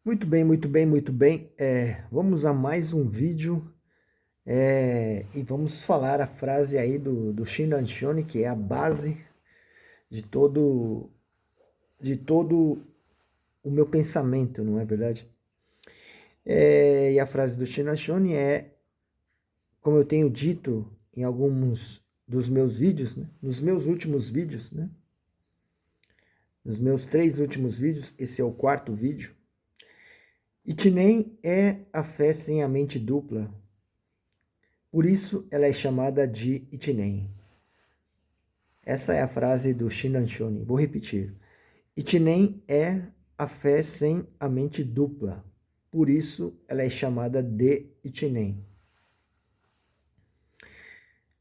Muito bem, muito bem, muito bem. Vamos a mais um vídeo e vamos falar a frase aí do Shinran-shone, que é a base de todo o meu pensamento, não é verdade? E a frase do Shinran-shone é, como eu tenho dito em alguns dos meus vídeos, né? Nos meus últimos vídeos, né? Nos meus 3 últimos vídeos, esse é o 4º vídeo. Ichinen é a fé sem a mente dupla. Por isso ela é chamada de Ichinen. Essa é a frase do Shinran-shone. Vou repetir. Ichinen é a fé sem a mente dupla. Por isso ela é chamada de Ichinen.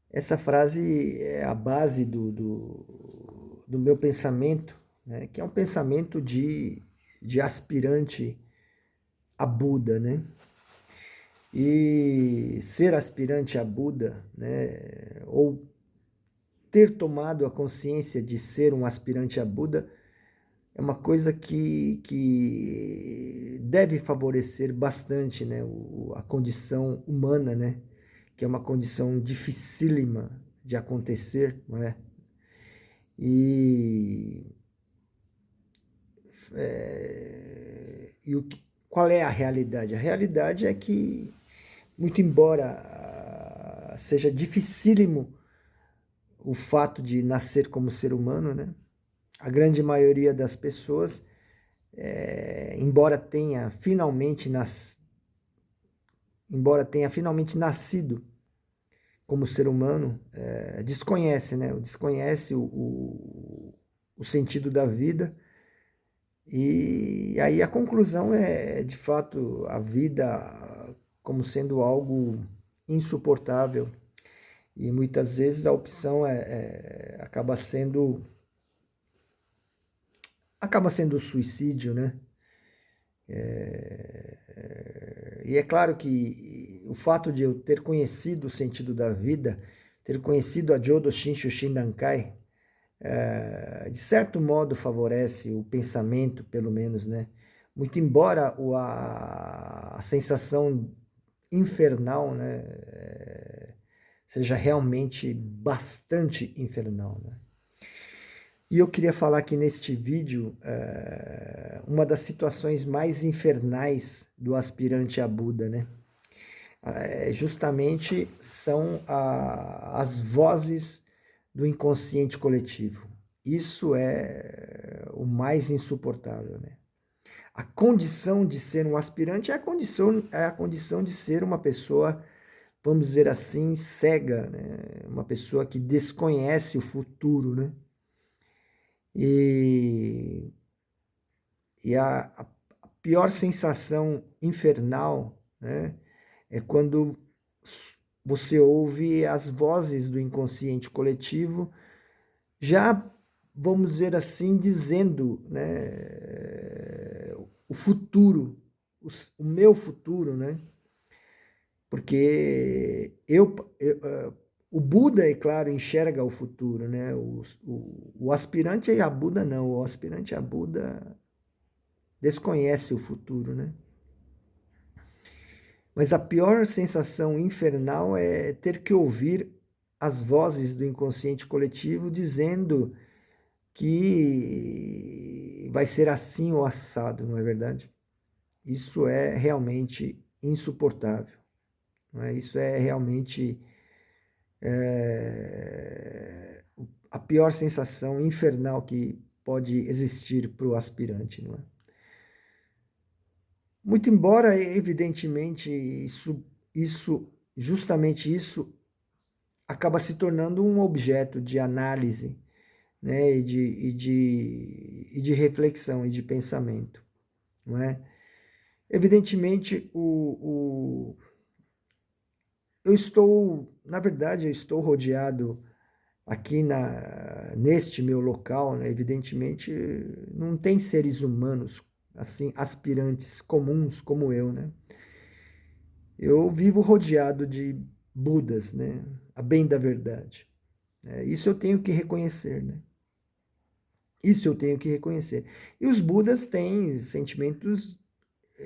Essa frase é a base do meu pensamento, né? Que é um pensamento de aspirante a Buda, né? E ser aspirante a Buda, né? Ou ter tomado a consciência de ser um aspirante a Buda é uma coisa que deve favorecer bastante, né, a condição humana, né, que é uma condição dificílima de acontecer, não é? E, qual é a realidade? A realidade é que, muito embora seja dificílimo o fato de nascer como ser humano, né? A grande maioria das pessoas, embora tenha finalmente nascido como ser humano, desconhece, né? Desconhece o sentido da vida. E aí a conclusão é, de fato, a vida como sendo algo insuportável. E muitas vezes a opção acaba sendo o suicídio, né? E é claro que o fato de eu ter conhecido o sentido da vida, ter conhecido a Jodo Shinshu Shinrankai, de certo modo favorece o pensamento, pelo menos, né? Muito embora a sensação infernal, né, seja realmente bastante infernal, né? E eu queria falar aqui neste vídeo uma das situações mais infernais do aspirante a Buda, né? Justamente são as vozes do inconsciente coletivo. Isso é o mais insuportável, né? A condição de ser um aspirante é a condição de ser uma pessoa, vamos dizer assim, cega, né? Uma pessoa que desconhece o futuro, né? E, a pior sensação infernal, né, é quando você ouve as vozes do inconsciente coletivo já, vamos dizer assim, dizendo, né, o futuro, o meu futuro, né? Porque o Buda, é claro, enxerga o futuro, né? O aspirante a Buda não, o aspirante a Buda desconhece o futuro, né? Mas a pior sensação infernal é ter que ouvir as vozes do inconsciente coletivo dizendo que vai ser assim ou assado, não é verdade? Isso é realmente insuportável, não é? Isso é realmente a pior sensação infernal que pode existir para o aspirante, não é? Muito embora, evidentemente, justamente isso acaba se tornando um objeto de análise, né, e de reflexão e de pensamento, não é? Evidentemente, na verdade, eu estou rodeado aqui neste meu local, né, evidentemente, não tem seres humanos, assim, aspirantes comuns como eu, né? Eu vivo rodeado de Budas, né? A bem da verdade. Isso eu tenho que reconhecer, né? Isso eu tenho que reconhecer. E os Budas têm sentimentos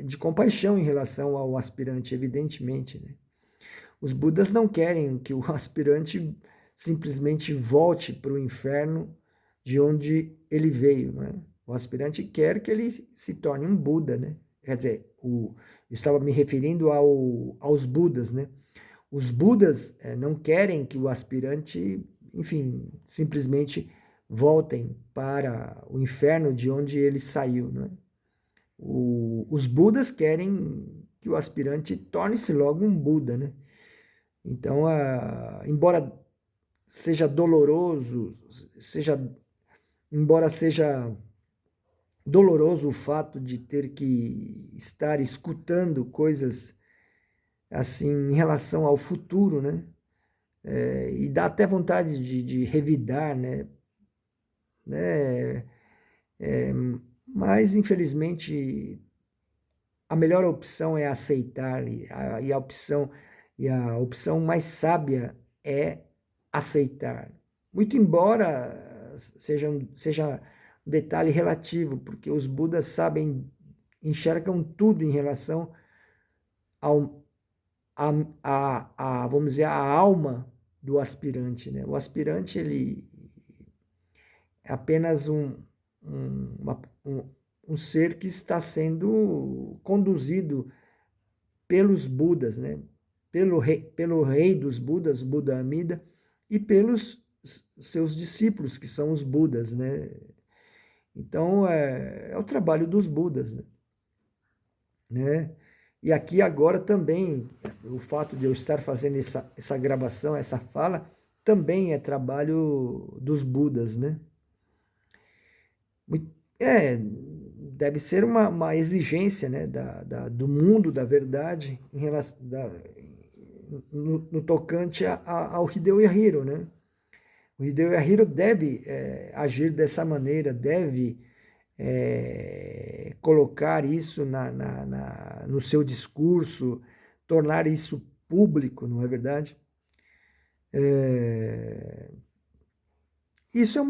de compaixão em relação ao aspirante, evidentemente, né? Os Budas não querem que o aspirante simplesmente volte para o inferno de onde ele veio, né? O aspirante quer que ele se torne um Buda, né? Quer dizer, eu estava me referindo aos Budas, né? Os Budas não querem que o aspirante, enfim, simplesmente voltem para o inferno de onde ele saiu, né? Os Budas querem que o aspirante torne-se logo um Buda, né? Então, embora seja doloroso, embora seja doloroso o fato de ter que estar escutando coisas assim em relação ao futuro, né? E dá até vontade de revidar, né? É, mas, infelizmente, a melhor opção é aceitar, e a opção mais sábia é aceitar. Muito embora seja um detalhe relativo, porque os Budas sabem, enxergam tudo em relação ao, vamos dizer, a alma do aspirante, né? O aspirante, ele é apenas um ser que está sendo conduzido pelos Budas, né? Pelo rei dos Budas, Buda Amida, e pelos seus discípulos, que são os Budas, né? Então, é o trabalho dos Budas, né? E aqui agora também, o fato de eu estar fazendo essa gravação, essa fala, também é trabalho dos Budas, né? Deve ser uma exigência, né, do mundo da verdade em relação, no tocante ao Hideo Yahiro, né? O Hideo Yahiro deve agir dessa maneira, deve colocar isso no seu discurso, tornar isso público, não é verdade? Isso um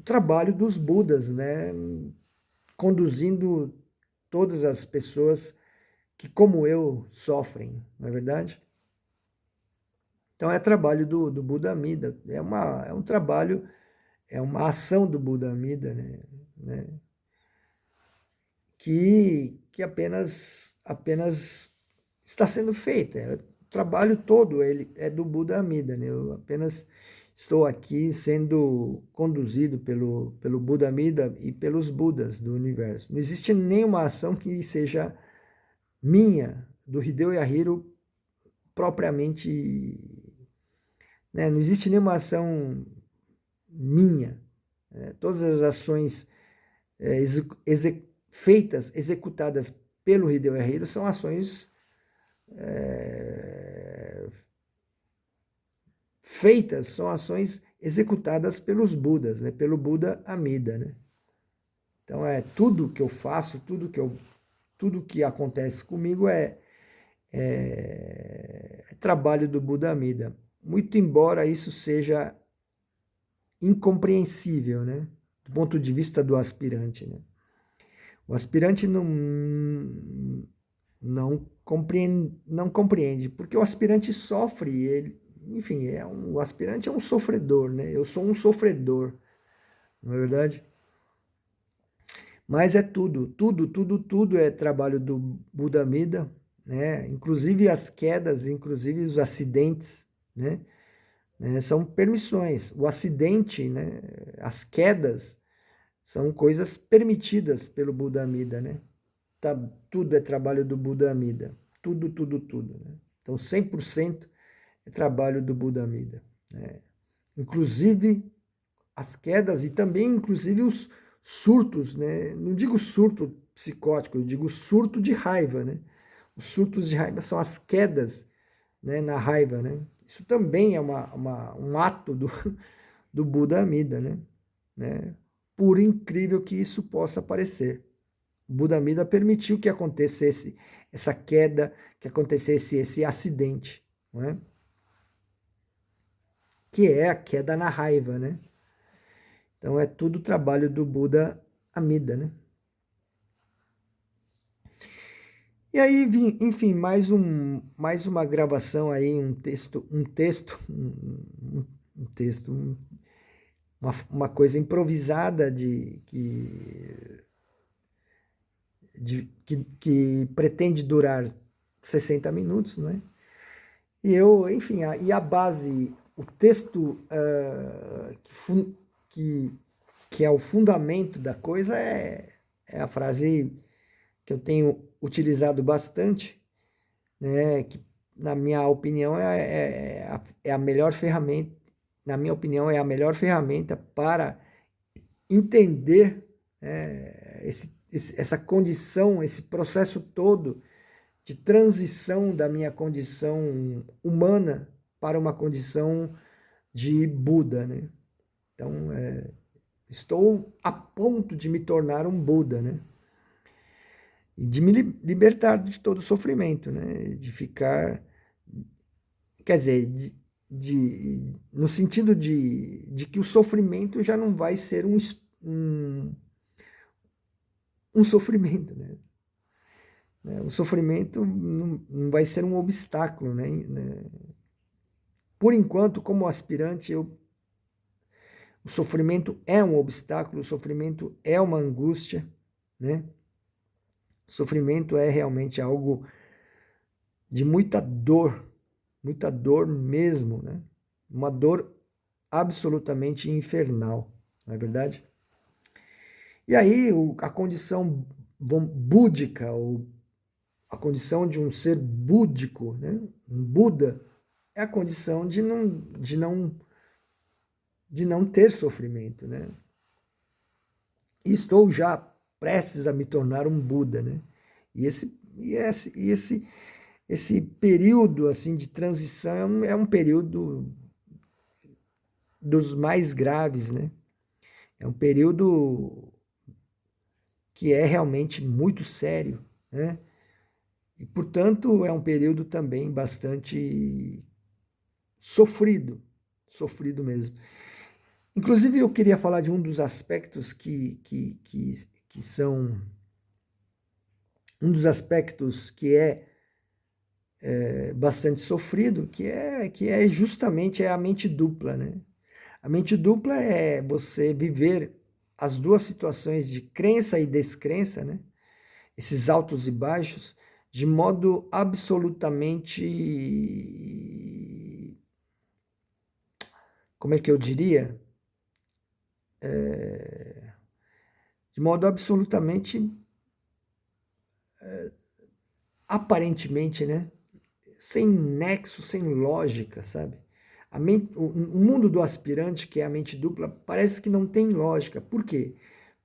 trabalho dos Budas, né? Conduzindo todas as pessoas que, como eu, sofrem, não é verdade? Então, é trabalho do Buda Amida, é um trabalho, é uma ação do Buda Amida, né? Que apenas está sendo feita. O trabalho todo ele é do Buda Amida, né? Eu apenas estou aqui sendo conduzido pelo Buda Amida e pelos Budas do universo. Não existe nenhuma ação que seja minha, do Hideo Yahiro, propriamente, né? Não existe nenhuma ação minha. Todas as ações executadas pelo Hideo Yahiro são ações são ações executadas pelos Budas, né? Pelo Buda Amida, né? Então, tudo que eu faço, tudo que acontece comigo é trabalho do Buda Amida. Muito embora isso seja incompreensível, né? Do ponto de vista do aspirante, né? O aspirante não compreende, porque o aspirante sofre, enfim, o aspirante é um sofredor, né? Eu sou um sofredor, não é verdade? Mas é tudo é trabalho do Buda Amida, né? Inclusive as quedas, inclusive os acidentes, né? São permissões. O acidente, né? As quedas são coisas permitidas pelo Buda Amida, né? Tudo é trabalho do Buda Amida. Tudo. Né? Então, 100% é trabalho do Buda Amida. Né? Inclusive as quedas e também, inclusive, os surtos. Né? Não digo surto psicótico, eu digo surto de raiva. Né? Os surtos de raiva são as quedas, né, na raiva. Né? Isso também é um ato do Buda Amida. Né? Por incrível que isso possa parecer. O Buda Amida permitiu que acontecesse essa queda, que acontecesse esse acidente, não é? Que é a queda na raiva, né? Então é tudo trabalho do Buda Amida, né? E aí, enfim, mais uma gravação aí, um texto, uma coisa improvisada que pretende durar 60 minutos, não é? E eu, enfim, e a base, o texto que, que é o fundamento da coisa é a frase que eu tenho utilizado bastante, né, que na minha opinião é a melhor ferramenta, na minha opinião é a melhor ferramenta para entender essa condição, esse processo todo de transição da minha condição humana para uma condição de Buda, né? Então, estou a ponto de me tornar um Buda, né? E de me libertar de todo sofrimento, né? De ficar, quer dizer, no sentido de que o sofrimento já não vai ser um sofrimento, né? O sofrimento não vai ser um obstáculo, né? Por enquanto, como aspirante, o sofrimento é um obstáculo, o sofrimento é uma angústia, né? O sofrimento é realmente algo de muita dor mesmo, né? Uma dor absolutamente infernal, não é verdade? E aí, a condição búdica, ou a condição de um ser búdico, né? Um Buda, é a condição de não ter sofrimento, né? E estou já prestes a me tornar um Buda, né? Esse período assim de transição é um período dos mais graves, né? É um período que é realmente muito sério, né? E, portanto, é um período também bastante sofrido mesmo. Inclusive, eu queria falar de um dos aspectos que são um dos aspectos que é bastante sofrido, que é justamente a mente dupla, né? A mente dupla é você viver as duas situações de crença e descrença, né? Esses altos e baixos, de modo absolutamente, como é que eu diria? De modo absolutamente, aparentemente, né? Sem nexo, sem lógica, sabe? O mundo do aspirante, que é a mente dupla, parece que não tem lógica. Por quê?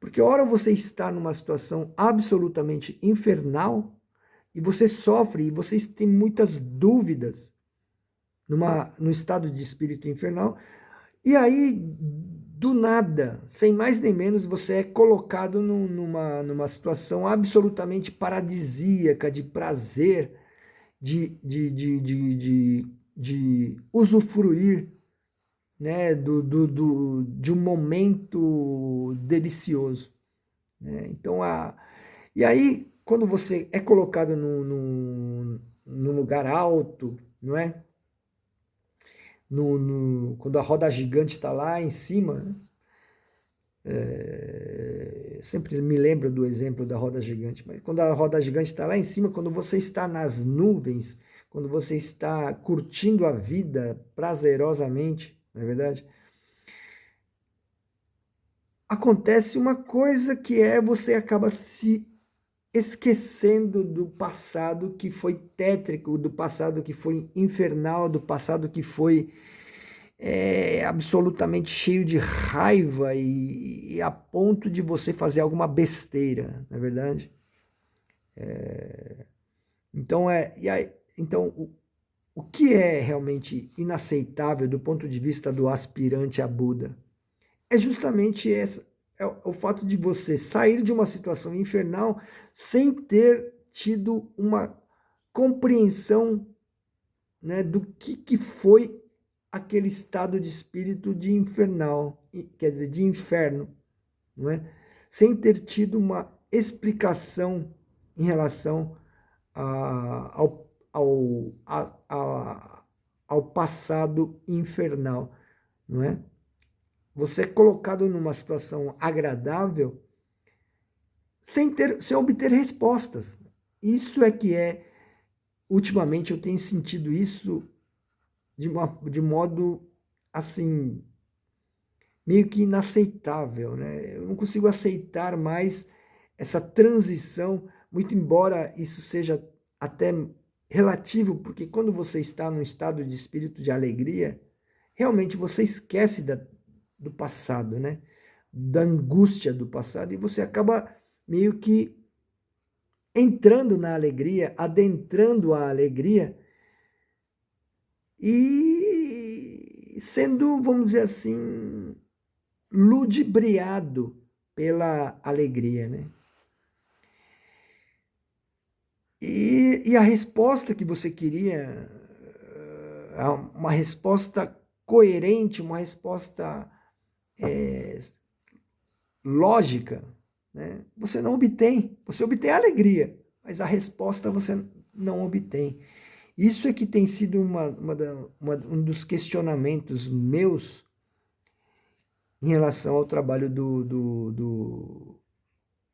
Porque, ora, você está numa situação absolutamente infernal e você sofre e você tem muitas dúvidas no estado de espírito infernal, e aí, do nada, sem mais nem menos, você é colocado numa situação absolutamente paradisíaca, de prazer, de usufruir, né, de um momento delicioso, né? Então, e aí, quando você é colocado num lugar alto, não é? Quando a roda gigante está lá em cima, né? Sempre me lembro do exemplo da roda gigante, mas quando a roda gigante está lá em cima, quando você está nas nuvens, quando você está curtindo a vida prazerosamente, não é verdade? Acontece uma coisa que é você acaba se esquecendo do passado que foi tétrico, do passado que foi infernal, do passado que foi absolutamente cheio de raiva e a ponto de você fazer alguma besteira, não é verdade? Então, então o que é realmente inaceitável do ponto de vista do aspirante a Buda? É justamente o fato de você sair de uma situação infernal sem ter tido uma compreensão, né, do que foi aquele estado de espírito de infernal, quer dizer, de inferno, não é? Sem ter tido uma explicação em relação ao passado infernal, não é? Você é colocado numa situação agradável sem obter respostas. Isso é que é, ultimamente eu tenho sentido isso de modo, assim, meio que inaceitável, né? Eu não consigo aceitar mais essa transição, muito embora isso seja até relativo, porque quando você está num estado de espírito de alegria, realmente você esquece do passado, né? Da angústia do passado, e você acaba meio que entrando na alegria, adentrando a alegria e sendo, vamos dizer assim, ludibriado pela alegria, né? E a resposta que você queria, uma resposta coerente, uma resposta lógica, né? Você não obtém. Você obtém a alegria, mas a resposta você não obtém. Isso é que tem sido um dos questionamentos meus em relação ao trabalho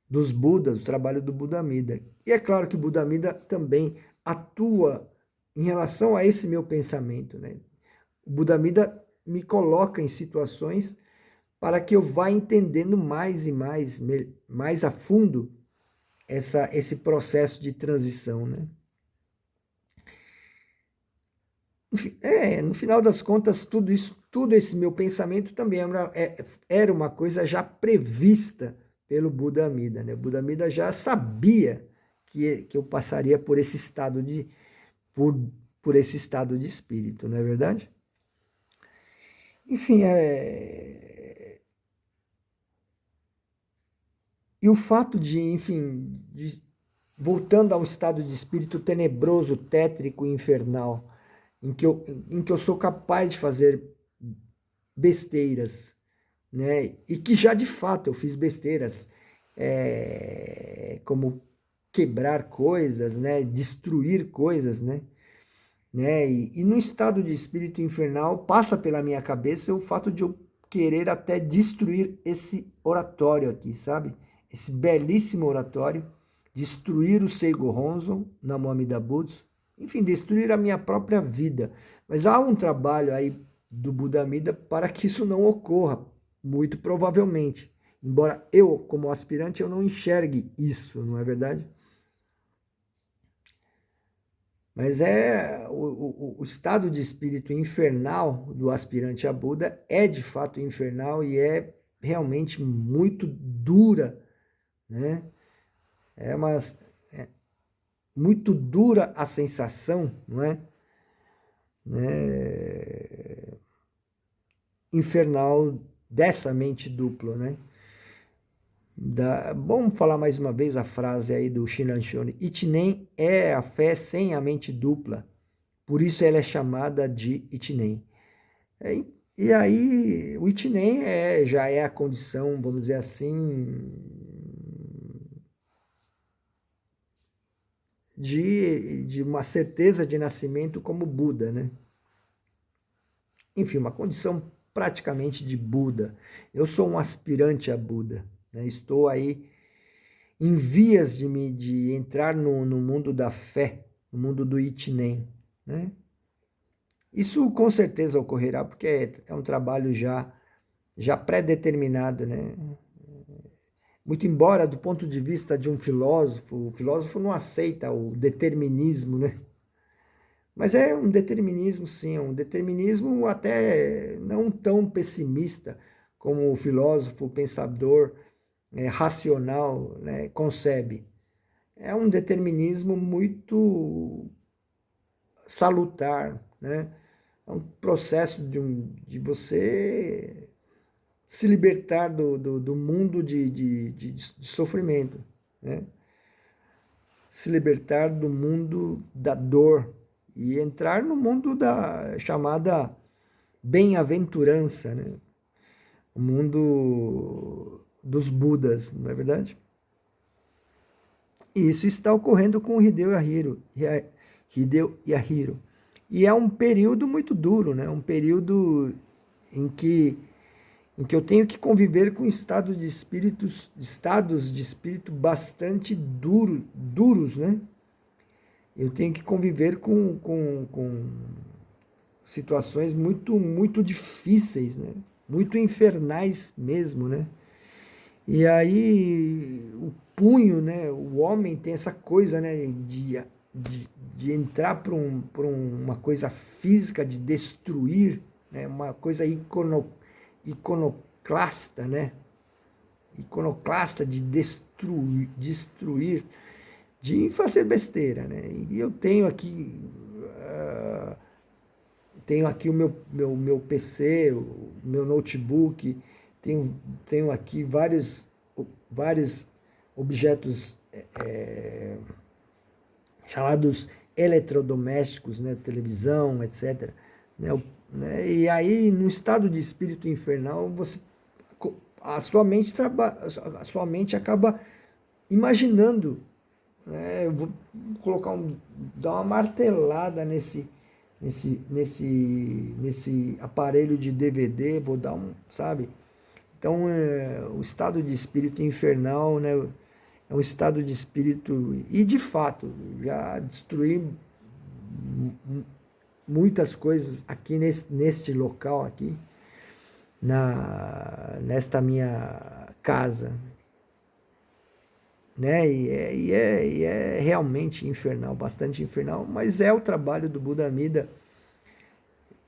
dos Budas, o trabalho do Buda Amida. E é claro que o Buda Amida também atua em relação a esse meu pensamento, né? O Buda Amida me coloca em situações para que eu vá entendendo mais e mais a fundo esse processo de transição, né? Enfim, no final das contas, tudo isso, tudo esse meu pensamento também era uma coisa já prevista pelo Buda Amida, né? O Buda Amida já sabia que eu passaria por esse estado por esse estado de espírito, não é verdade? Enfim, e o fato voltando ao estado de espírito tenebroso, tétrico, infernal, em que eu sou capaz de fazer besteiras, né? E que já de fato eu fiz besteiras, como quebrar coisas, né? Destruir coisas, né? E no estado de espírito infernal passa pela minha cabeça o fato de eu querer até destruir esse oratório aqui, sabe? Esse belíssimo oratório, destruir o Seigo Honzon, Namo Amida Butsu, enfim, destruir a minha própria vida. Mas há um trabalho aí do Buda Amida para que isso não ocorra, muito provavelmente. Embora eu, como aspirante, eu não enxergue isso, não é verdade? Mas o estado de espírito infernal do aspirante a Buda é de fato infernal e é realmente muito dura, né? É uma, é muito dura a sensação, não é? Né? Infernal dessa mente dupla, né? Vamos falar mais uma vez a frase aí do Shinran Shone. Ichinen é a fé sem a mente dupla, por isso ela é chamada de Ichinen. E aí, o Ichinen já é a condição, vamos dizer assim, de uma certeza de nascimento como Buda, né? Enfim, uma condição praticamente de Buda. Eu sou um aspirante a Buda, né? Estou aí em vias de entrar no mundo da fé, no mundo do Ichinen, né? Isso com certeza ocorrerá, porque é um trabalho já pré-determinado, né? Muito embora, do ponto de vista de um filósofo, o filósofo não aceita o determinismo, né? Mas é um determinismo, sim, um determinismo até não tão pessimista como o filósofo, o pensador racional, né, concebe. É um determinismo muito salutar, né? É um processo de você se libertar do mundo de sofrimento, né? Se libertar do mundo da dor e entrar no mundo da chamada bem-aventurança, né? O mundo dos Budas, não é verdade? E isso está ocorrendo com o Hideo Yahiro. E é um período muito duro, né? Um período em que eu tenho que conviver com estados de espírito bastante duros, né? Eu tenho que conviver com situações muito difíceis, né? Muito infernais mesmo, né? E aí o punho, né? O homem tem essa coisa, né? De entrar por uma coisa física, de destruir, né? Uma coisa iconoclasta, né? Iconoclasta de destruir, de fazer besteira, né? E eu tenho aqui o meu PC, o meu notebook, tenho aqui vários objetos chamados eletrodomésticos, né? Televisão, etc. Né? E aí, no estado de espírito infernal, a sua mente acaba imaginando, né? Eu vou dar uma martelada nesse aparelho de DVD, vou dar sabe? Então, o estado de espírito infernal, né? É um estado de espírito, e de fato, já destruí muitas coisas aqui neste local aqui, nesta minha casa, né? E é realmente infernal, bastante infernal, mas é o trabalho do Buda Amida,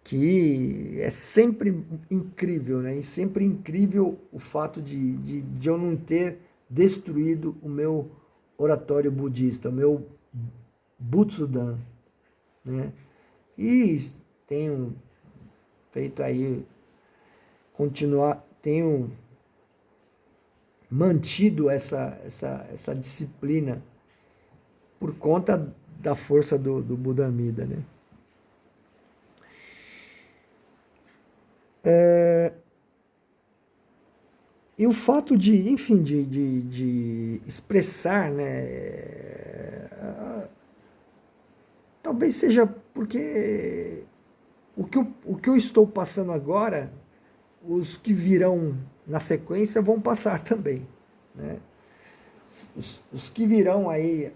que é sempre incrível, né? E sempre incrível o fato de eu não ter destruído o meu oratório budista, o meu Butsudan, né? E tenho feito aí, tenho mantido essa disciplina por conta da força do Buda Amida, né? E o fato de, enfim, de expressar, né? Talvez seja porque o que eu estou passando agora, os que virão na sequência vão passar também, né? Os que virão aí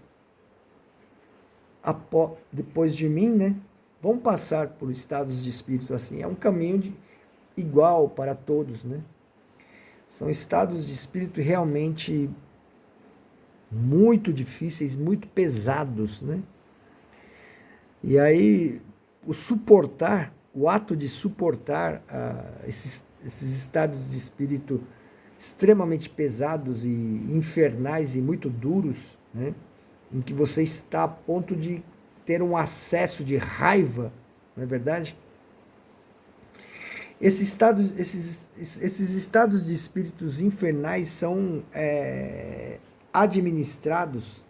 depois de mim, né? Vão passar por estados de espírito assim. É um caminho igual para todos, né? São estados de espírito realmente muito difíceis, muito pesados, né? E aí, o ato de suportar esses estados de espírito extremamente pesados e infernais e muito duros, né? Em que você está a ponto de ter um acesso de raiva, não é verdade? Esses estados de espíritos infernais são administrados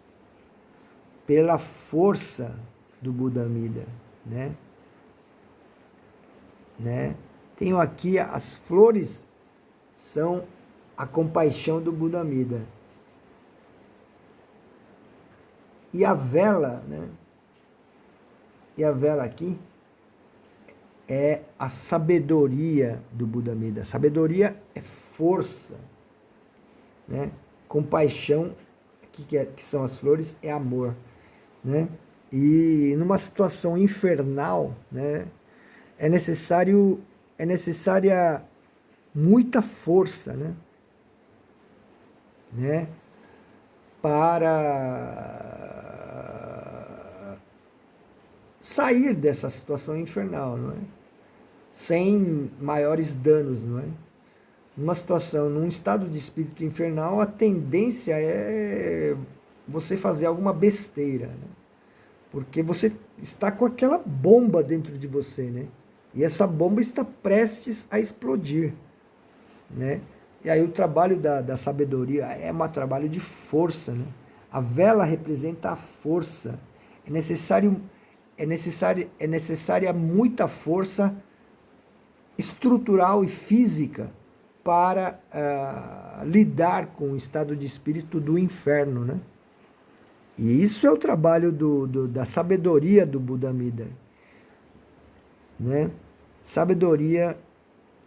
pela força do Buda Amida, né? Tenho aqui as flores, são a compaixão do Buda Amida. E a vela, né? E a vela aqui é a sabedoria do Buda Amida. Sabedoria é força, né? Compaixão, que são as flores, é amor, né? E numa situação infernal, né? É necessária muita força, né? Para sair dessa situação infernal, não é? Sem maiores danos, não é? Num estado de espírito infernal, a tendência é você fazer alguma besteira, né? Porque você está com aquela bomba dentro de você, né? E essa bomba está prestes a explodir, né? E aí o trabalho da sabedoria é um trabalho de força, né? A vela representa a força. É necessária muita força estrutural e física para lidar com o estado de espírito do inferno, né? E isso é o trabalho da sabedoria do Buda Amida, né? Sabedoria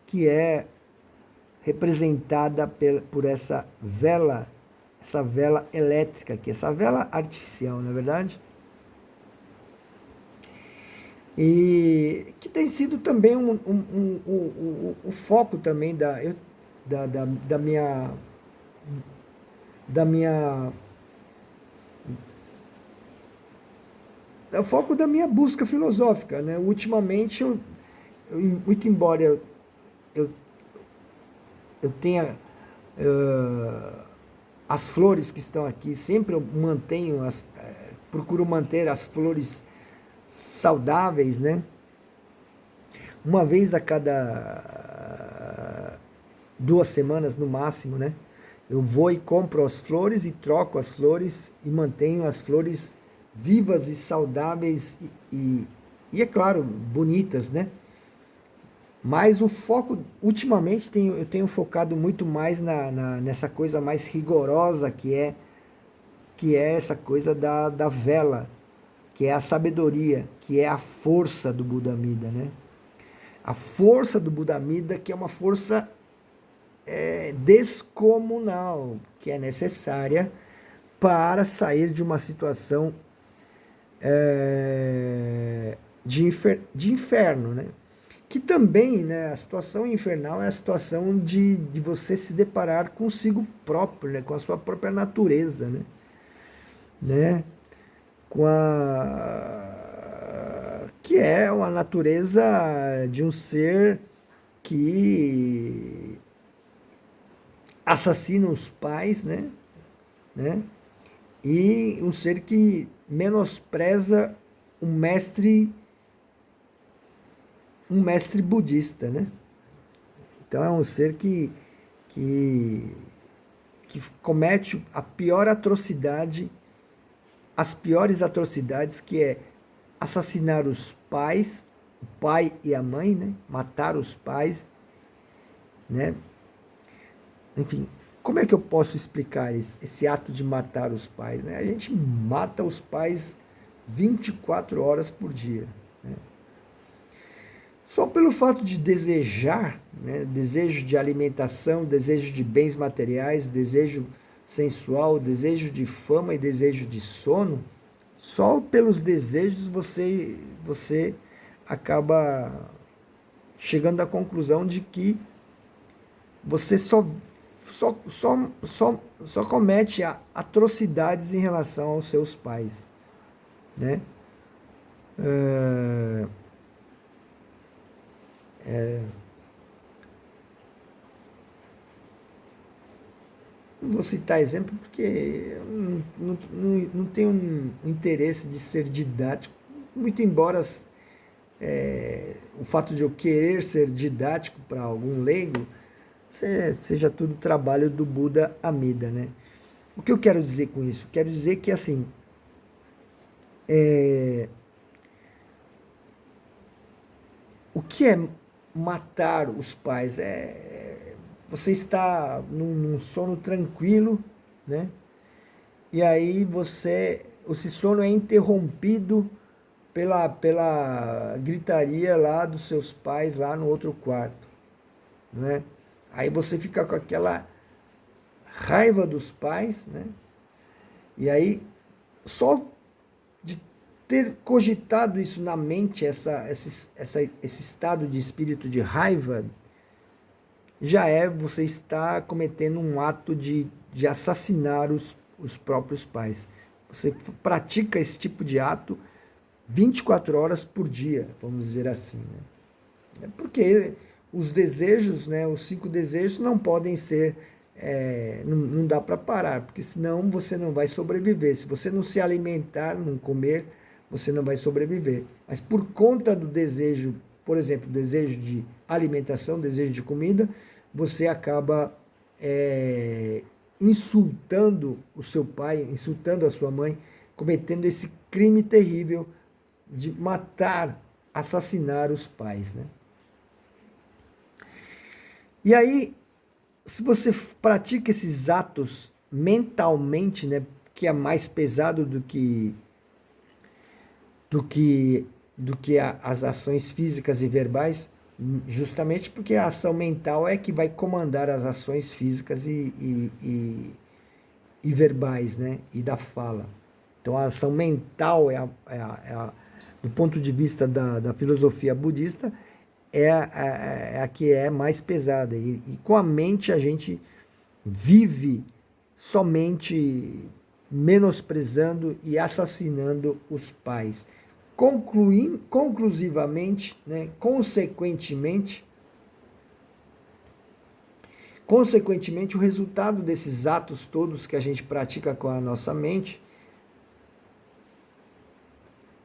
que é representada por essa vela elétrica aqui, essa vela artificial, não é verdade? E que tem sido também o foco também da da minha é o foco da minha busca filosófica, né? Ultimamente, muito embora eu, eu tenha as flores que estão aqui, sempre eu mantenho, procuro manter as flores saudáveis, né? Uma vez a cada 2 semanas no máximo, né? Eu vou e compro as flores e troco as flores e mantenho as flores vivas e saudáveis e é claro, bonitas, né? Mas o foco, ultimamente, eu tenho focado muito mais nessa coisa mais rigorosa que é essa coisa da vela, que é a sabedoria, que é a força do Buda Amida, né? A força do Buda Amida, que é uma força descomunal, que é necessária para sair de uma situação de inferno, né? Que também, né, a situação infernal é a situação de você se deparar consigo próprio, né, com a sua própria natureza, né, com a que é uma natureza de um ser que assassina os pais, né, e um ser que menospreza um mestre budista, né? Então é um ser que, que comete a pior atrocidade, as piores atrocidades, que é assassinar os pais, o pai e a mãe, né? Matar os pais, né? Enfim, como é que eu posso explicar esse ato de matar os pais, né? A gente mata os pais 24 horas por dia, né? Só pelo fato de desejar, né, desejo de alimentação, desejo de bens materiais, desejo sensual, desejo de fama e desejo de sono, só pelos desejos você acaba chegando à conclusão de que você só comete atrocidades em relação aos seus pais, né? Não vou citar exemplo porque eu não tenho um interesse de ser didático, muito embora o fato de eu querer ser didático para algum leigo seja tudo trabalho do Buda Amida, né? O que eu quero dizer com isso? Quero dizer que, assim, o que é matar os pais? Você está num sono tranquilo, né? E aí esse sono é interrompido pela gritaria lá dos seus pais lá no outro quarto, né? Aí você fica com aquela raiva dos pais, né? E aí só de ter cogitado isso na mente, esse estado de espírito de raiva, você está cometendo um ato de assassinar os próprios pais. Você pratica esse tipo de ato 24 horas por dia, vamos dizer assim, né? Porque os desejos, né, os 5 desejos não podem ser, não dá para parar, porque senão você não vai sobreviver. Se você não se alimentar, não comer, você não vai sobreviver. Mas por conta do desejo, por exemplo, desejo de alimentação, desejo de comida, você acaba insultando o seu pai, insultando a sua mãe, cometendo esse crime terrível de matar, assassinar os pais, né? E aí, se você pratica esses atos mentalmente, né, que é mais pesado do que, as ações físicas e verbais, justamente porque a ação mental é que vai comandar as ações físicas e verbais, né? E da fala. Então a ação mental do ponto de vista da filosofia budista, é a que é mais pesada. E com a mente a gente vive somente menosprezando e assassinando os pais. Conclusivamente, né, consequentemente, o resultado desses atos todos que a gente pratica com a nossa mente,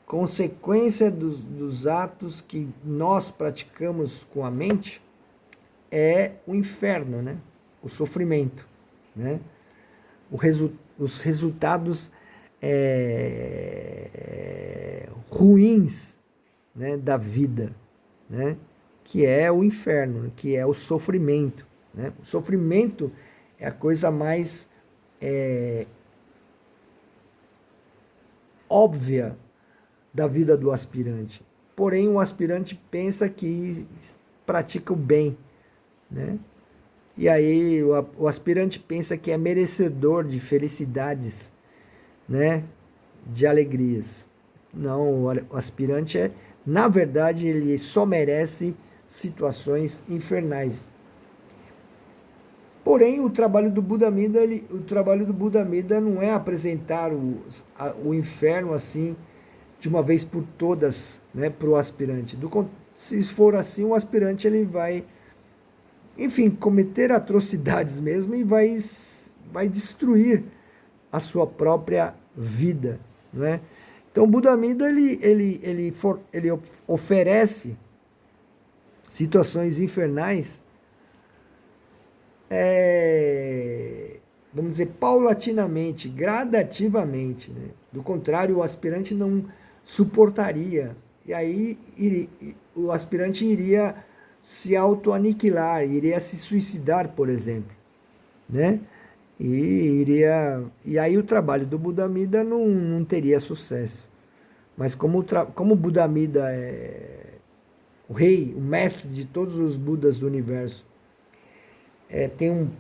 consequência dos atos que nós praticamos com a mente, é o inferno, né? O sofrimento, né? Os resultados ruins, né, da vida, né? Que é o inferno, que é o sofrimento, né? O sofrimento é a coisa mais óbvia da vida do aspirante. Porém, o aspirante pensa que pratica o bem, né? E aí o aspirante pensa que é merecedor de felicidades, né? De alegrias. Não, o aspirante na verdade, ele só merece situações infernais. Porém, o trabalho do Buda Mida, não é apresentar o inferno assim de uma vez por todas, né, para o aspirante. Se for assim, o aspirante ele vai, enfim, cometer atrocidades mesmo e vai destruir a sua própria vida, né? Então, o Buda Mida ele oferece situações infernais, vamos dizer, paulatinamente, gradativamente, né? Do contrário, o aspirante não suportaria. E aí o aspirante iria se autoaniquilar, iria se suicidar, por exemplo, né? E aí o trabalho do Buda Mida não teria sucesso. Mas como o Buda Mida é o rei, o mestre de todos os Budas do universo, tem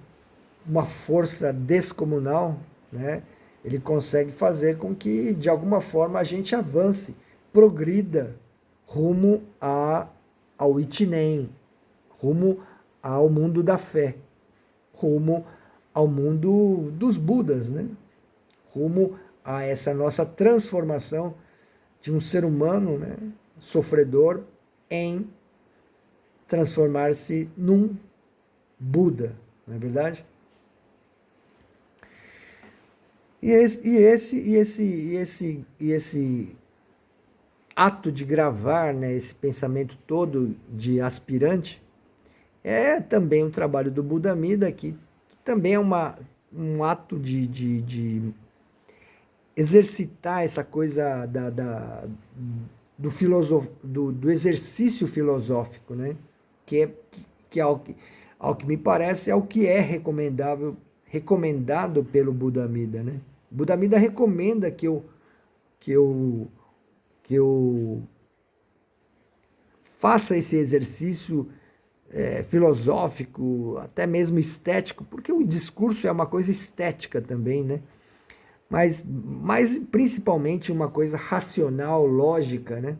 uma força descomunal, né? Ele consegue fazer com que, de alguma forma, a gente avance, progrida rumo ao Ichinen, rumo ao mundo da fé, rumo ao mundo dos Budas, né? Rumo a essa nossa transformação de um ser humano, né, sofredor, em transformar-se num Buda, não é verdade? E esse ato de gravar, né, esse pensamento todo de aspirante, é também um trabalho do Buda Mida, que também é um ato de exercitar essa coisa do exercício filosófico, né? Que ao que me parece, é o que é recomendado pelo Buda Mida, né? O Buda Mida recomenda que eu faça esse exercício filosófico, até mesmo estético, porque o discurso é uma coisa estética também, né? Mas principalmente uma coisa racional, lógica, né?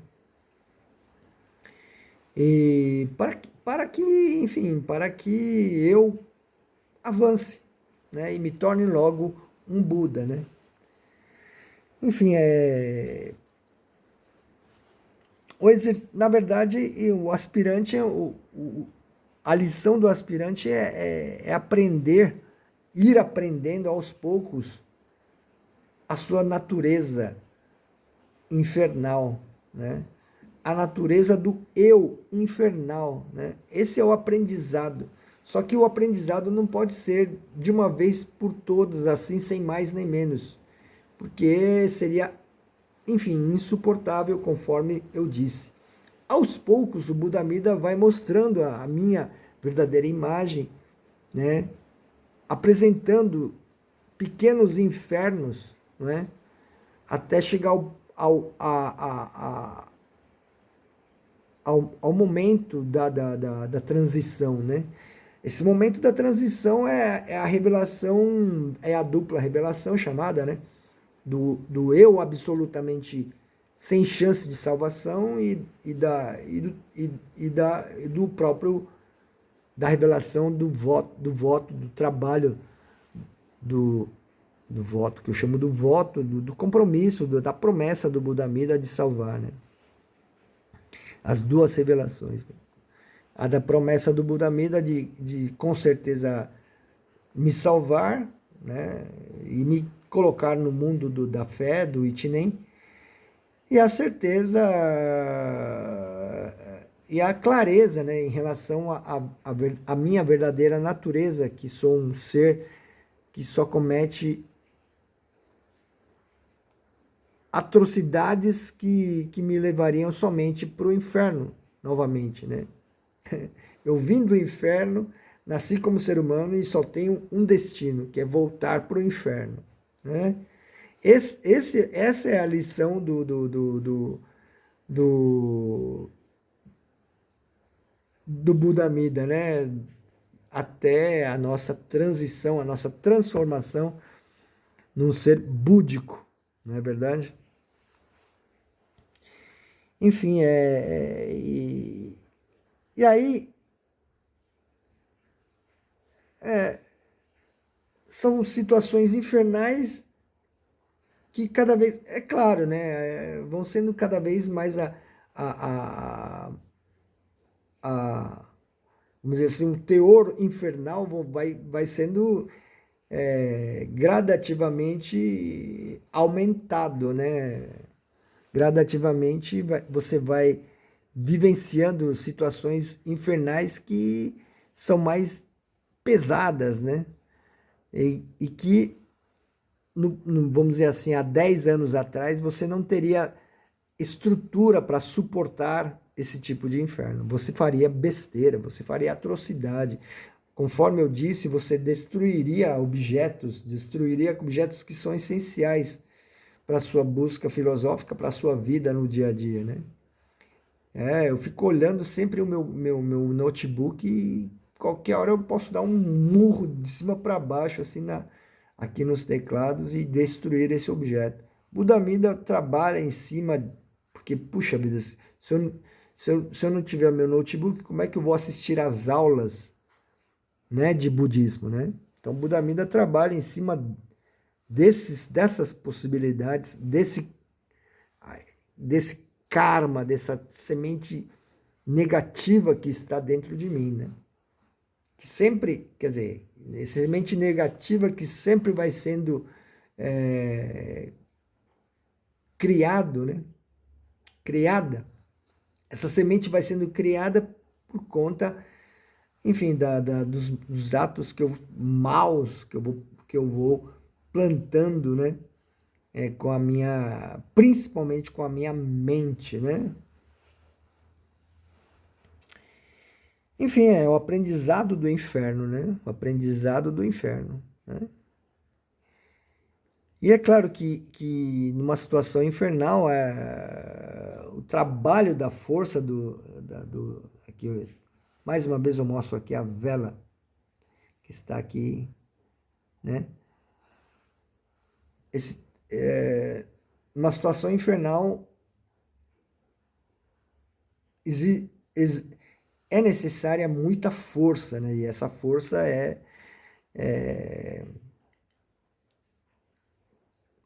E para que eu avance, né? E me torne logo um Buda, né? Enfim, na verdade, o aspirante, a lição do aspirante é aprender, ir aprendendo aos poucos a sua natureza infernal, né? A natureza do eu infernal, né? Esse é o aprendizado. Só que o aprendizado não pode ser de uma vez por todas, assim, sem mais nem menos, porque seria, enfim, insuportável, conforme eu disse. Aos poucos, o Buda Mida vai mostrando a minha verdadeira imagem, né? Apresentando pequenos infernos, não é? Até chegar ao momento da transição, né? Esse momento da transição é a revelação, é a dupla revelação chamada, né? Do eu absolutamente sem chance de salvação e do próprio, da revelação do trabalho, do, do voto, que eu chamo do voto, do compromisso, da promessa do Buda Amida de salvar, né? As duas revelações, né? A da promessa do Buda Amida de com certeza me salvar, né? E me colocar no mundo da fé, do Ichinen, e a certeza e a clareza, né, em relação à minha verdadeira natureza, que sou um ser que só comete atrocidades que me levariam somente para o inferno, novamente, né? Eu vim do inferno, nasci como ser humano e só tenho um destino, que é voltar para o inferno, né? Essa é a lição do, do Buda Amida, né? Até a nossa transição, a nossa transformação num ser búdico, não é verdade? Enfim, e aí são situações infernais que cada vez, é claro, né, vão sendo cada vez mais a, a vamos dizer assim, um teor infernal vai sendo gradativamente aumentado, né? Gradativamente você vai vivenciando situações infernais que são mais pesadas, né? E que, vamos dizer assim, há 10 anos atrás você não teria estrutura para suportar esse tipo de inferno. Você faria besteira, você faria atrocidade. Conforme eu disse, você destruiria objetos que são essenciais para a sua busca filosófica, para a sua vida no dia a dia, né? Eu fico olhando sempre o meu notebook e qualquer hora eu posso dar um murro de cima para baixo, assim, aqui nos teclados e destruir esse objeto. Buda Amida trabalha em cima, porque, puxa vida, se eu não tiver meu notebook, como é que eu vou assistir às aulas, né, de budismo, né? Então, Buda Amida trabalha em cima dessas possibilidades, desse karma, dessa semente negativa que está dentro de mim, né? Que sempre, quer dizer, semente negativa que sempre vai sendo criado, né? Criada. Essa semente vai sendo criada por conta, enfim, dos atos maus que eu vou plantando, né? Com a minha, principalmente com a minha mente, né? Enfim, é o aprendizado do inferno, né? O aprendizado do inferno, né? E é claro que numa situação infernal, o trabalho da força aqui, mais uma vez eu mostro aqui a vela que está aqui, né? Numa situação infernal, exi, exi, é necessária muita força, né? E essa força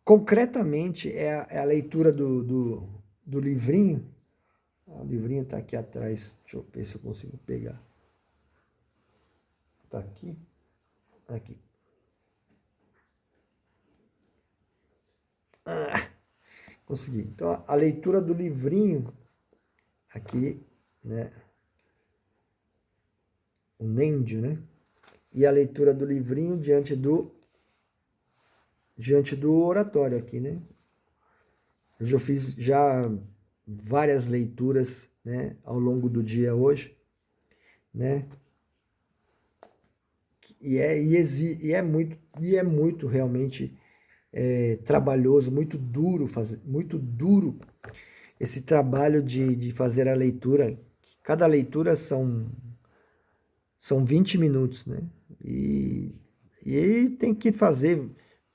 concretamente, é a leitura do livrinho. O livrinho está aqui atrás. Deixa eu ver se eu consigo pegar. Está aqui? Aqui. Consegui. Então, a leitura do livrinho, aqui, né? O Nendio, né? E a leitura do livrinho diante do oratório aqui, né? Eu já fiz várias leituras, né, ao longo do dia hoje, né? E é muito realmente trabalhoso, muito duro esse trabalho de fazer a leitura. Cada leitura são 20 minutos, né? E aí tem que fazer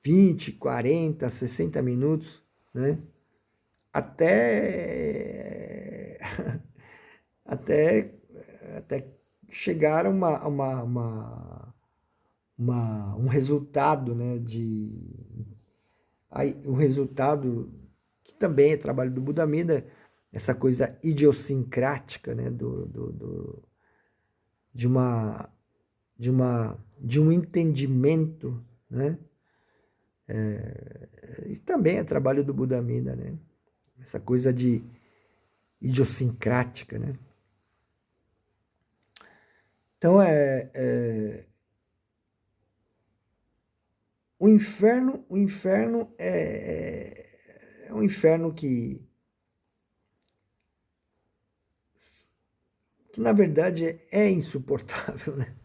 20, 40, 60 minutos, né? Até, até, até chegar a um resultado, né? Aí, o resultado, que também é trabalho do Buda Mida, essa coisa idiosincrática, né? De uma de um entendimento, né? E também é trabalho do Buda Mida, né? Essa coisa de idiosincrática, né? Então o inferno é um inferno que na verdade é insuportável, né?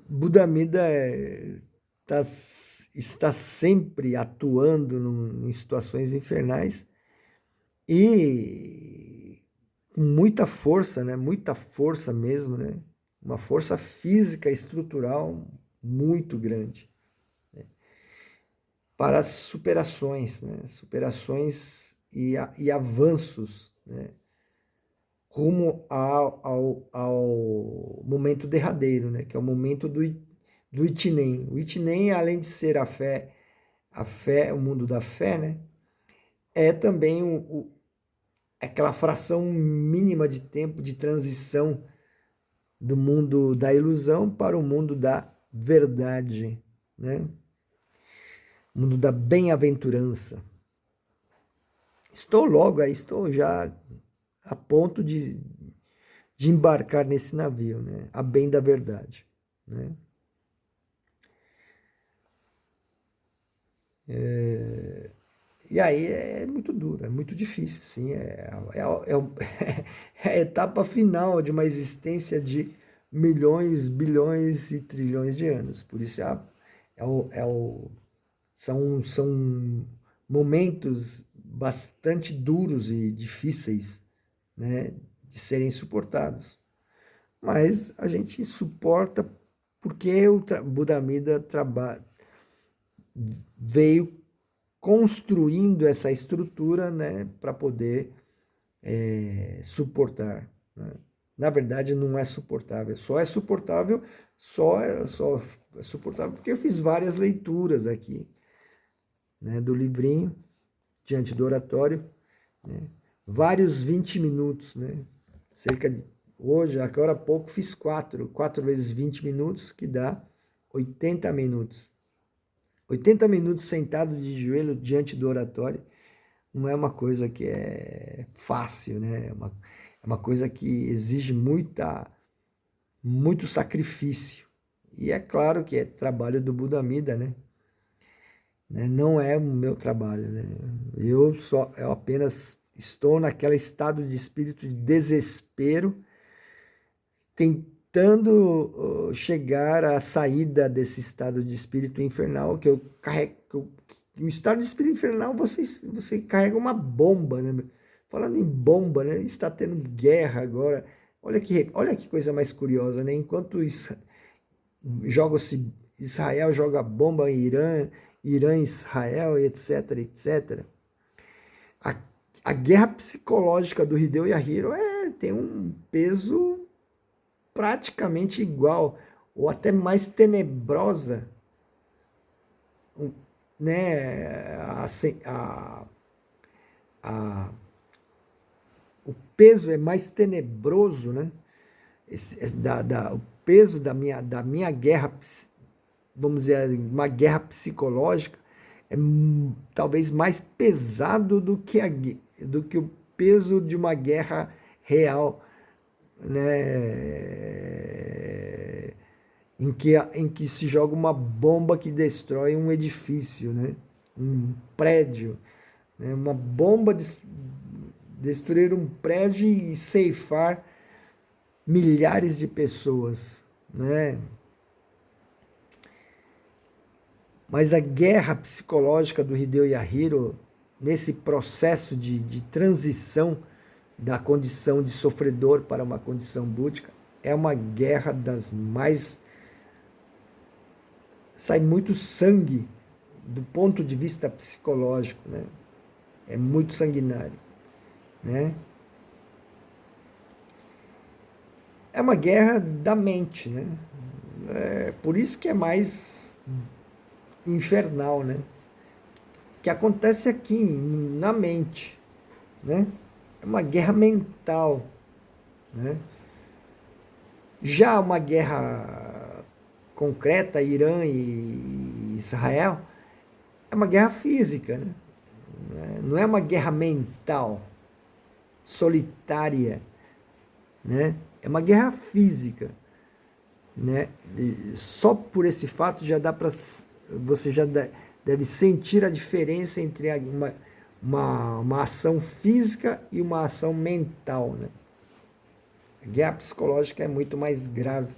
Buda Mida tá, está sempre atuando em situações infernais e com muita força, né? Muita força mesmo, né? Uma força física estrutural muito grande, né? Para as superações, né? Superações e avanços, né? Rumo ao momento derradeiro, né? Que é o momento do Itinen. O Itinen, além de ser a fé, o mundo da fé, né? É também aquela fração mínima de tempo de transição do mundo da ilusão para o mundo da verdade, né? O mundo da bem-aventurança. Estou já a ponto de embarcar nesse navio, né? A bem da verdade, né? E aí é muito duro, é muito difícil, sim. É a etapa final de uma existência de milhões, bilhões e trilhões de anos. Por isso são momentos bastante duros e difíceis, né, de serem suportados. Mas a gente suporta porque o Buda Amida veio construindo essa estrutura, né, para poder suportar, né? Na verdade, não é suportável. Só é suportável porque eu fiz várias leituras aqui, né, do livrinho diante do oratório, né? Vários 20 minutos, né? Cerca de hoje, agora há pouco fiz 4 vezes 20 minutos, que dá 80 minutos. 80 minutos sentado de joelho diante do oratório não é uma coisa que é fácil, né? É uma coisa que exige muito sacrifício. E é claro que é trabalho do Buda Amida, né? Não é o meu trabalho, né? Eu apenas estou naquele estado de espírito de desespero, tentando chegar à saída desse estado de espírito infernal que eu carrego. No estado de espírito infernal você carrega uma bomba, né? Falando em bomba, né? Está tendo guerra agora. Olha que coisa mais curiosa, né? Enquanto Israel joga bomba em Irã, Israel, etc, etc. A, a guerra psicológica do Hideo Yahiro tem um peso praticamente igual, ou até mais tenebrosa, né? A, o peso é mais tenebroso, né? O peso da minha guerra, vamos dizer, uma guerra psicológica, é talvez mais pesado do que o peso de uma guerra real, né? Em que se joga uma bomba que destrói um edifício, né? Um prédio, né? Uma bomba destruir um prédio e ceifar milhares de pessoas, né? Mas a guerra psicológica do Hideo Yahiro, nesse processo de transição da condição de sofredor para uma condição búdica, é uma guerra das mais... Sai muito sangue do ponto de vista psicológico, né? É muito sanguinário, né? É uma guerra da mente, né? É por isso que é mais infernal, né? Que acontece aqui, na mente, né? É uma guerra mental, né? Já uma guerra concreta, Irã e Israel, é uma guerra física, né? Não é uma guerra mental, solitária, né? É uma guerra física, né? E só por esse fato já dá para você já deve sentir a diferença entre uma ação física e uma ação mental, né? A guerra psicológica é muito mais grave.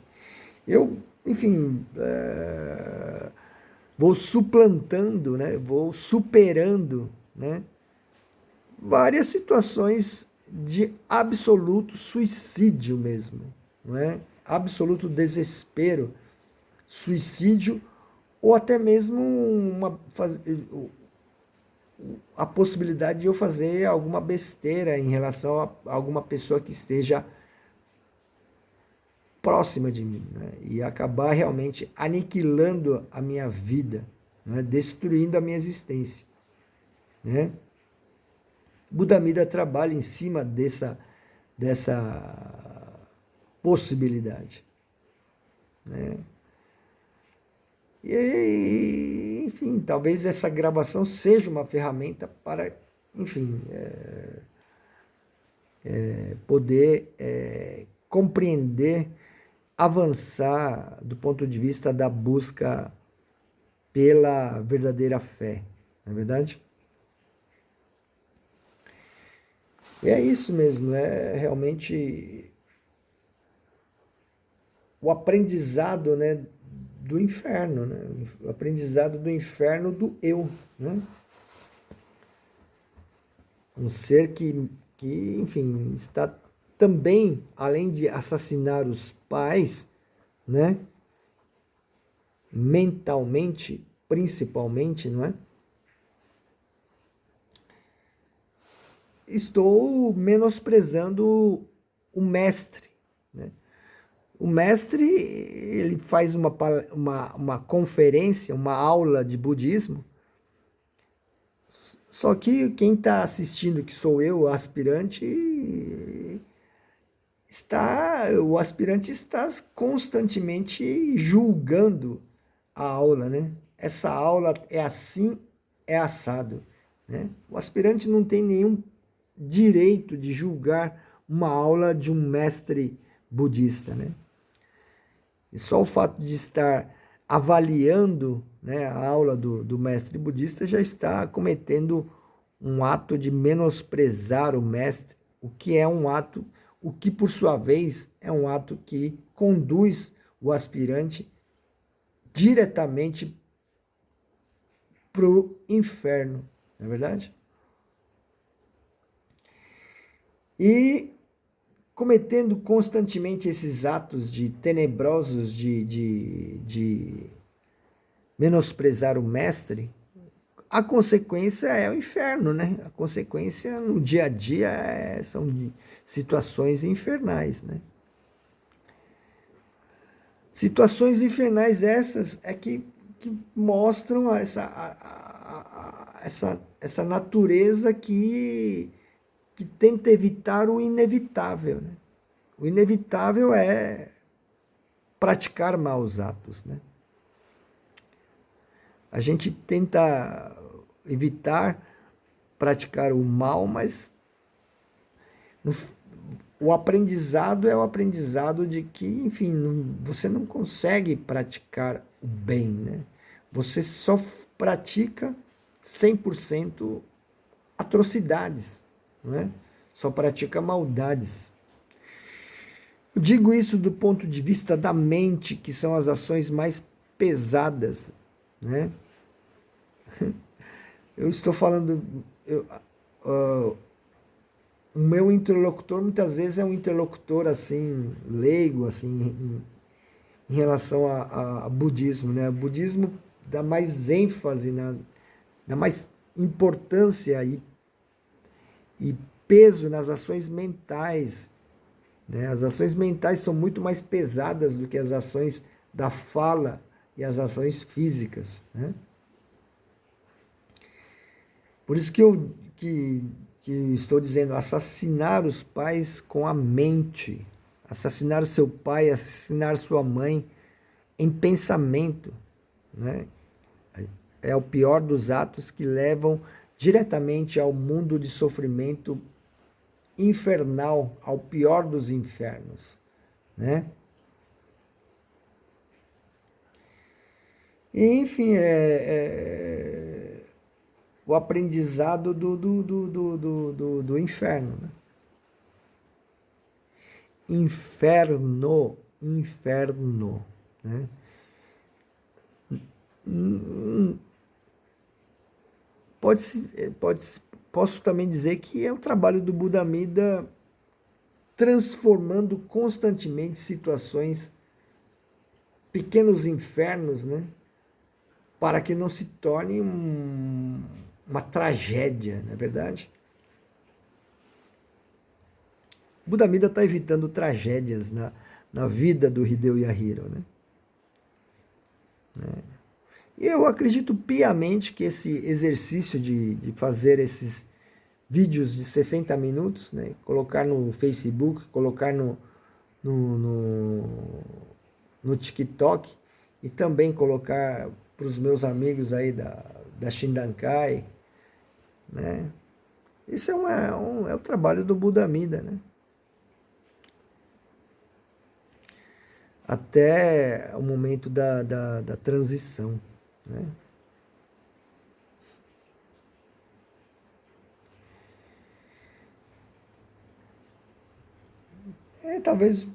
Eu, enfim, vou suplantando, né? Vou superando, né? Várias situações de absoluto suicídio mesmo, não é? Absoluto desespero, suicídio, ou até mesmo a possibilidade de eu fazer alguma besteira em relação a alguma pessoa que esteja próxima de mim, né? E acabar realmente aniquilando a minha vida, né? Destruindo a minha existência, né? Buda trabalha em cima dessa possibilidade, né? E, enfim, talvez essa gravação seja uma ferramenta para, enfim, poder compreender, avançar do ponto de vista da busca pela verdadeira fé, não é verdade? E é isso mesmo, é realmente o aprendizado, né, do inferno, né? O aprendizado do inferno do eu, né? Um ser que, enfim, está também, além de assassinar os pais, né? Mentalmente, principalmente, não é? Estou menosprezando o mestre, né? O mestre, ele faz uma conferência, uma aula de budismo, só que quem está assistindo, que sou eu, o aspirante está constantemente julgando a aula, né? Essa aula é assim, é assado, né? O aspirante não tem nenhum direito de julgar uma aula de um mestre budista, né? E só o fato de estar avaliando, né, a aula do mestre budista já está cometendo um ato de menosprezar o mestre, o que é um ato, o que por sua vez é um ato que conduz o aspirante diretamente para o inferno, não é verdade? E cometendo constantemente esses atos de tenebrosos de menosprezar o mestre, a consequência é o inferno, né? A consequência no dia a dia são situações infernais, né? Situações infernais essas é que mostram essa natureza que tenta evitar o inevitável, né? O inevitável é praticar maus atos, né? A gente tenta evitar praticar o mal, mas o aprendizado é o aprendizado de que, enfim, você não consegue praticar o bem, né? Você só pratica 100% atrocidades, não é? Só pratica maldades. Eu digo isso do ponto de vista da mente, que são as ações mais pesadas, né? eu estou falando, ah, o meu interlocutor muitas vezes é um interlocutor assim, leigo, assim, em relação a budismo, né? O budismo dá mais ênfase, né? Dá mais importância e peso nas ações mentais, né? As ações mentais são muito mais pesadas do que as ações da fala e as ações físicas, né? Por isso que estou dizendo, assassinar os pais com a mente, assassinar seu pai, assassinar sua mãe em pensamento, né? É o pior dos atos que levam diretamente ao mundo de sofrimento infernal, ao pior dos infernos, né? E, enfim, o aprendizado do inferno, né? Inferno, inferno, né? Pode, posso também dizer que é o trabalho do Buda Amida transformando constantemente situações, pequenos infernos, né? Para que não se torne uma tragédia, não é verdade? O Buda Amida está evitando tragédias na vida do Hideo Yahiro, né? E eu acredito piamente que esse exercício de fazer esses vídeos de 60 minutos, né, colocar no Facebook, colocar no, no, no TikTok e também colocar para os meus amigos aí da Shindankai, né? Isso é o trabalho do Buda Amida, né? Até o momento da transição, né? Talvez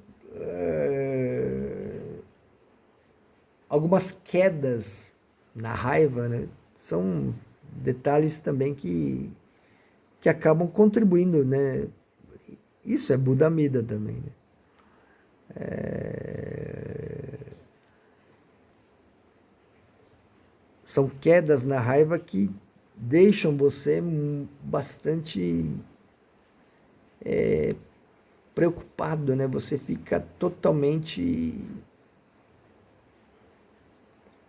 algumas quedas na raiva, né? São detalhes também que acabam contribuindo, né? Isso é Buda Amida também, né? São quedas na raiva que deixam você bastante preocupado, né? Você fica totalmente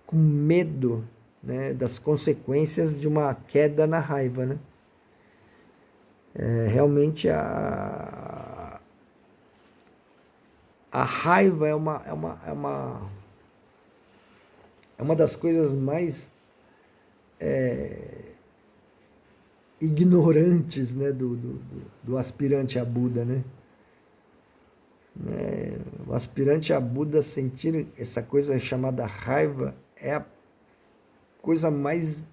com medo, né, das consequências de uma queda na raiva, né? Realmente a raiva é uma das coisas mais ignorantes, né, do aspirante a Buda, né? O aspirante a Buda sentir essa coisa chamada raiva é a coisa mais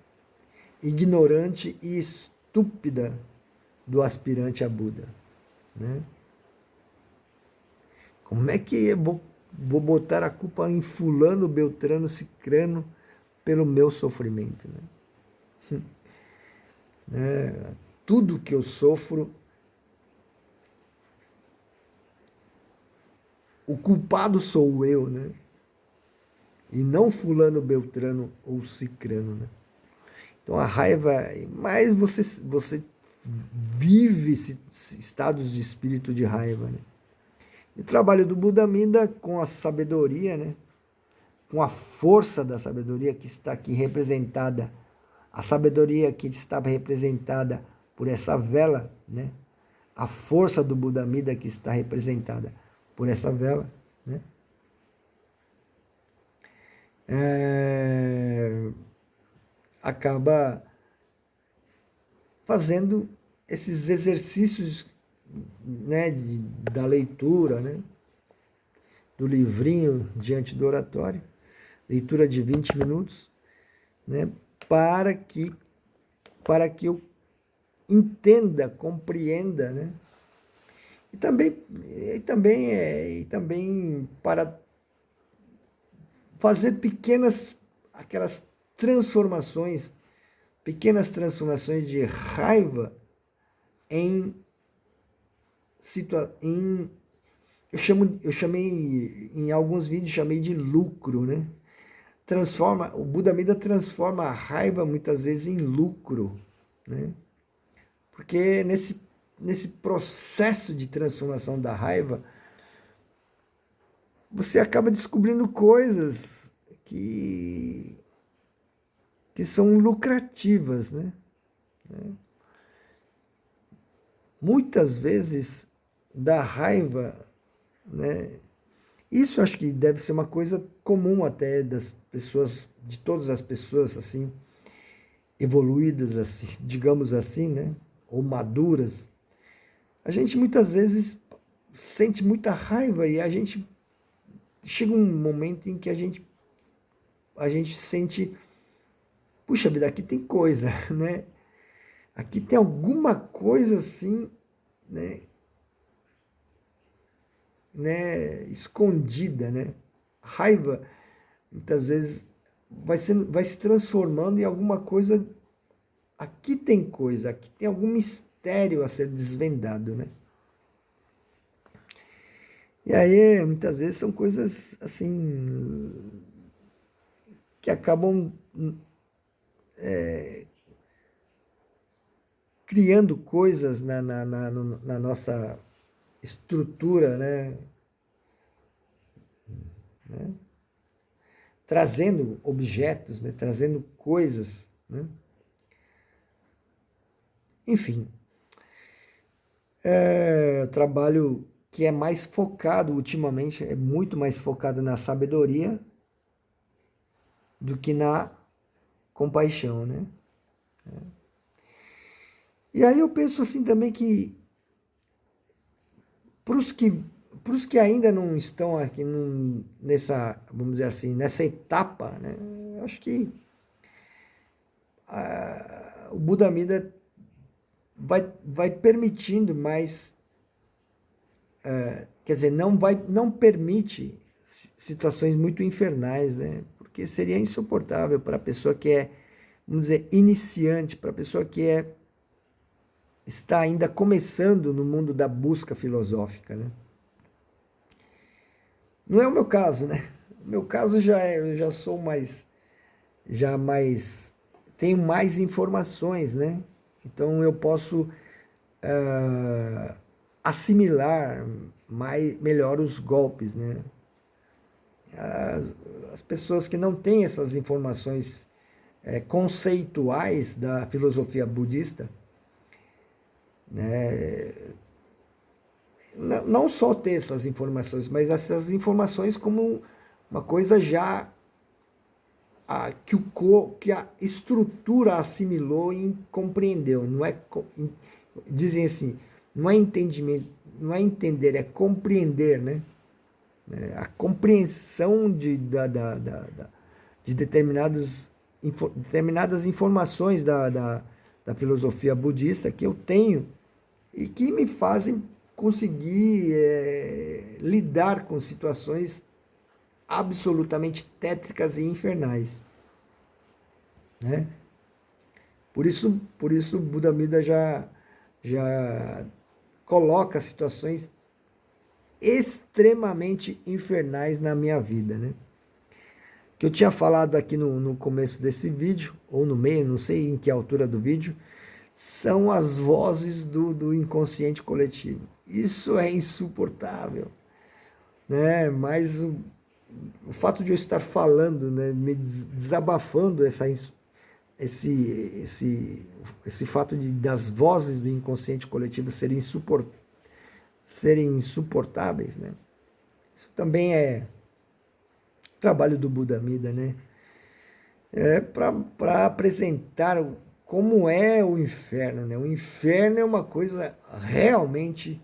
ignorante e estúpida do aspirante a Buda, né? Como é que eu vou botar a culpa em fulano, beltrano, cicrano pelo meu sofrimento, né? Tudo que eu sofro, o culpado sou eu, né? E não fulano, beltrano ou cicrano, né? Então a raiva, mais você vive estados de espírito de raiva, né? E o trabalho do Buda Amida com a sabedoria, né? Com a força da sabedoria que está aqui representada, a sabedoria que está representada por essa vela, né? A força do Buda Amida que está representada por essa vela, né? Acaba fazendo esses exercícios, né, da leitura, né, do livrinho diante do oratório, leitura de 20 minutos, né, para que eu entenda, compreenda, né, e também para fazer aquelas transformações pequenas transformações de raiva em eu chamei em alguns vídeos chamei de lucro, né? O Buda Amida transforma a raiva muitas vezes em lucro, né? Porque nesse processo de transformação da raiva, você acaba descobrindo coisas que são lucrativas, né? Muitas vezes da raiva, né? Isso acho que deve ser uma coisa comum até das pessoas, de todas as pessoas assim, evoluídas assim, digamos assim, né? Ou maduras. A gente muitas vezes sente muita raiva e a gente chega um momento em que a gente sente, puxa vida, aqui tem coisa, né? Aqui tem alguma coisa assim, né? Escondida, né? Raiva, muitas vezes, vai se transformando em alguma coisa. Aqui tem coisa, aqui tem algum mistério a ser desvendado, né? E aí, muitas vezes, são coisas, assim, que acabam criando coisas na nossa estrutura, né? Trazendo objetos, né? Trazendo coisas, né? Enfim, o trabalho que é mais focado ultimamente, é muito mais focado na sabedoria do que na compaixão, né? E aí eu penso assim também que para os que ainda não estão aqui nessa, vamos dizer assim, nessa etapa, né? Eu acho que o Buda Amida vai permitindo mais, quer dizer, não permite situações muito infernais, né? Porque seria insuportável para a pessoa que é, vamos dizer, iniciante, para a pessoa que está ainda começando no mundo da busca filosófica, né? Não é o meu caso, né? O meu caso eu já sou mais, tenho mais informações, né? Então eu posso assimilar melhor os golpes, né? As pessoas que não têm essas informações conceituais da filosofia budista, né? Não só ter essas informações, mas essas informações como uma coisa já que a estrutura assimilou e compreendeu. Não é, dizem assim, não é entendimento, não é entender, é compreender, né? A compreensão de determinadas informações da filosofia budista que eu tenho e que me fazem conseguir lidar com situações absolutamente tétricas e infernais, né? Por isso Buda Mida já coloca situações extremamente infernais na minha vida, né? Que eu tinha falado aqui no começo desse vídeo, ou no meio, não sei em que altura do vídeo, são as vozes do inconsciente coletivo. Isso é insuportável, né? Mas o fato de eu estar falando, né, me desabafando esse fato das vozes do inconsciente coletivo serem insuportáveis, né? Isso também é trabalho do Buda Amida, né? É para apresentar como é o inferno, né? O inferno é uma coisa realmente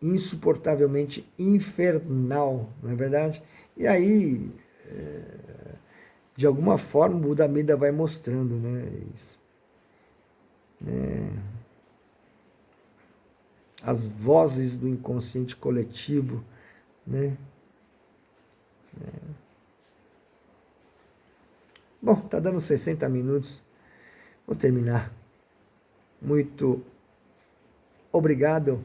insuportavelmente infernal, não é verdade? E aí, de alguma forma, o Buda Amida vai mostrando, né? Isso. As vozes do inconsciente coletivo, né? Bom, tá dando 60 minutos. Vou terminar. Muito obrigado